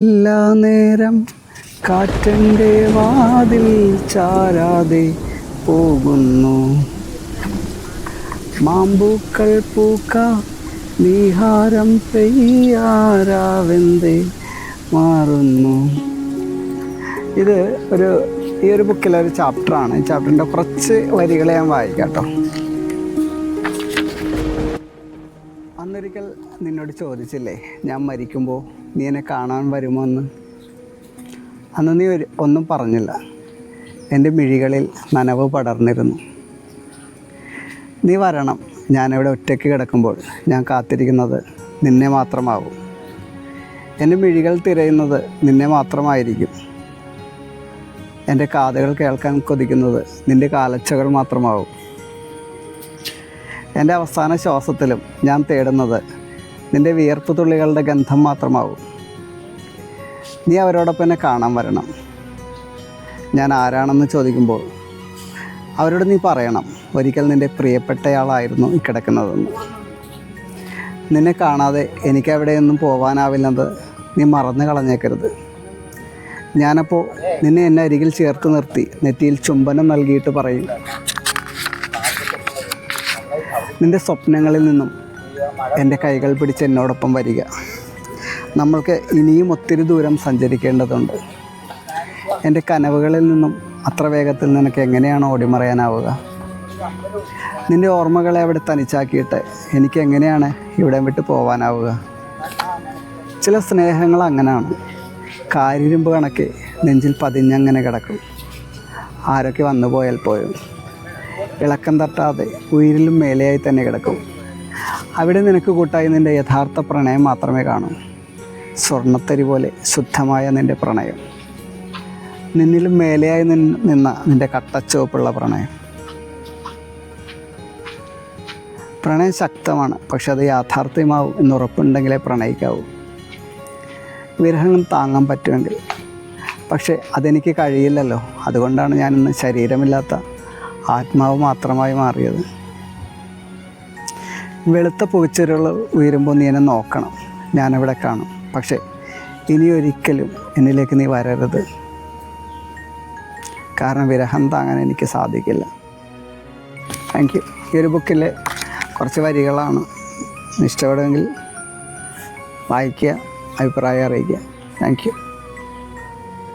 എല്ലാ നേരം കാറ്റൻ്റെ വാതിൽ ചാരാതെ പോകുന്നു. മാമ്പൂക്കൾ പൂക്ക നീഹാരം പെയ്യാരാവെന്തേ മാറുന്നു. ഇത് ഈ ഒരു ബുക്കിലെ ഒരു ചാപ്റ്ററാണ്. ഈ ചാപ്റ്ററിൻ്റെ കുറച്ച് വരികളെ ഞാൻ വായിക്കാം കേട്ടോ. അന്നൊരിക്കൽ നിന്നോട് ചോദിച്ചില്ലേ, ഞാൻ മരിക്കുമ്പോൾ നീ എന്നെ കാണാൻ വരുമോ എന്ന്. അന്ന് നീ ഒന്നും പറഞ്ഞില്ല. എൻ്റെ മിഴികളിൽ നനവ് പടർന്നിരുന്നു. നീ വരണം. ഞാനിവിടെ ഒറ്റയ്ക്ക് കിടക്കുമ്പോൾ ഞാൻ കാത്തിരിക്കുന്നത് നിന്നെ മാത്രമാവും. എൻ്റെ മിഴികൾ തിരയുന്നത് നിന്നെ മാത്രമായിരിക്കും. എൻ്റെ കാതുകൾ കേൾക്കാൻ കൊതിക്കുന്നത് നിൻ്റെ കാലച്ചകൾ മാത്രമാവും. എൻ്റെ അവസാന ശ്വാസത്തിലും ഞാൻ തേടുന്നത് നിൻ്റെ വിയർപ്പ് തുള്ളികളുടെ ഗന്ധം മാത്രമാവും. നീ അവരോടൊപ്പം എന്നെ കാണാൻ വരണം. ഞാൻ ആരാണെന്ന് ചോദിക്കുമ്പോൾ അവരോട് നീ പറയണം, ഒരിക്കൽ നിൻ്റെ പ്രിയപ്പെട്ടയാളായിരുന്നു ഈ കിടക്കുന്നതെന്ന്. നിന്നെ കാണാതെ എനിക്കെവിടെയൊന്നും പോകാനാവില്ലെന്നത് നീ മറന്നു കളഞ്ഞേക്കരുത്. ഞാനപ്പോൾ നിന്നെ എന്നെ അരികിൽ ചേർത്ത് നിർത്തി നെറ്റിയിൽ ചുംബനം നൽകിയിട്ട് പറയും, നിൻ്റെ സ്വപ്നങ്ങളിൽ നിന്നും എൻ്റെ കൈകൾ പിടിച്ച് എന്നോടൊപ്പം വരിക. നമ്മൾക്ക് ഇനിയും ഒത്തിരി ദൂരം സഞ്ചരിക്കേണ്ടതുണ്ട്. എൻ്റെ കനവുകളിൽ നിന്നും അത്ര വേഗത്തിൽ നിനക്ക് എങ്ങനെയാണ് ഓടിമറയാനാവുക? നിൻ്റെ ഓർമ്മകളെ അവിടെ തനിച്ചാക്കിയിട്ട് എനിക്ക് എങ്ങനെയാണ് ഇവിടെ വിട്ട് പോകാനാവുക? ചില സ്നേഹങ്ങൾ അങ്ങനെയാണ്, കാരിരുമ്പ് കണക്കെ നെഞ്ചിൽ പതിഞ്ഞങ്ങനെ കിടക്കും. ആരൊക്കെ വന്നു പോയാൽ പോയും ഇളക്കം തട്ടാതെ ഉയിരിലും മേലെയായി തന്നെ കിടക്കും. അവിടെ നിനക്ക് കൂട്ടായി നിൻ്റെ യഥാർത്ഥ പ്രണയം മാത്രമേ കാണൂ. സ്വർണ്ണത്തരി പോലെ ശുദ്ധമായ നിൻ്റെ പ്രണയം, നിന്നിലും മേലെയായി നിന്ന നിൻ്റെ കട്ടച്ചുവപ്പുള്ള പ്രണയം. പ്രണയം ശക്തമാണ്, പക്ഷെ അത് യാഥാർത്ഥ്യമാവും എന്നുറപ്പുണ്ടെങ്കിലേ പ്രണയിക്കാവൂ. വിരഹം താങ്ങാൻ പറ്റുമെങ്കിൽ. പക്ഷെ അതെനിക്ക് കഴിയില്ലല്ലോ. അതുകൊണ്ടാണ് ഞാനിന്ന് ശരീരമില്ലാത്ത ആത്മാവ് മാത്രമായി മാറിയത്. വെളുത്ത പൂച്ചെരുകൾ ഉയരുമ്പോൾ നീ എന്നെ നോക്കണം. ഞാനവിടെ കാണും. പക്ഷേ ഇനിയൊരിക്കലും എന്നിലേക്ക് നീ വരരുത്. കാരണം വിരഹം താങ്ങാൻ എനിക്ക് സാധിക്കില്ല. Thank you. ഈ ഒരു ബുക്കിലെ കുറച്ച് വരികളാണ്. ഇഷ്ടപ്പെടുമെങ്കിൽ വായിക്കുക, അഭിപ്രായം അറിയിക്കുക. Thank you.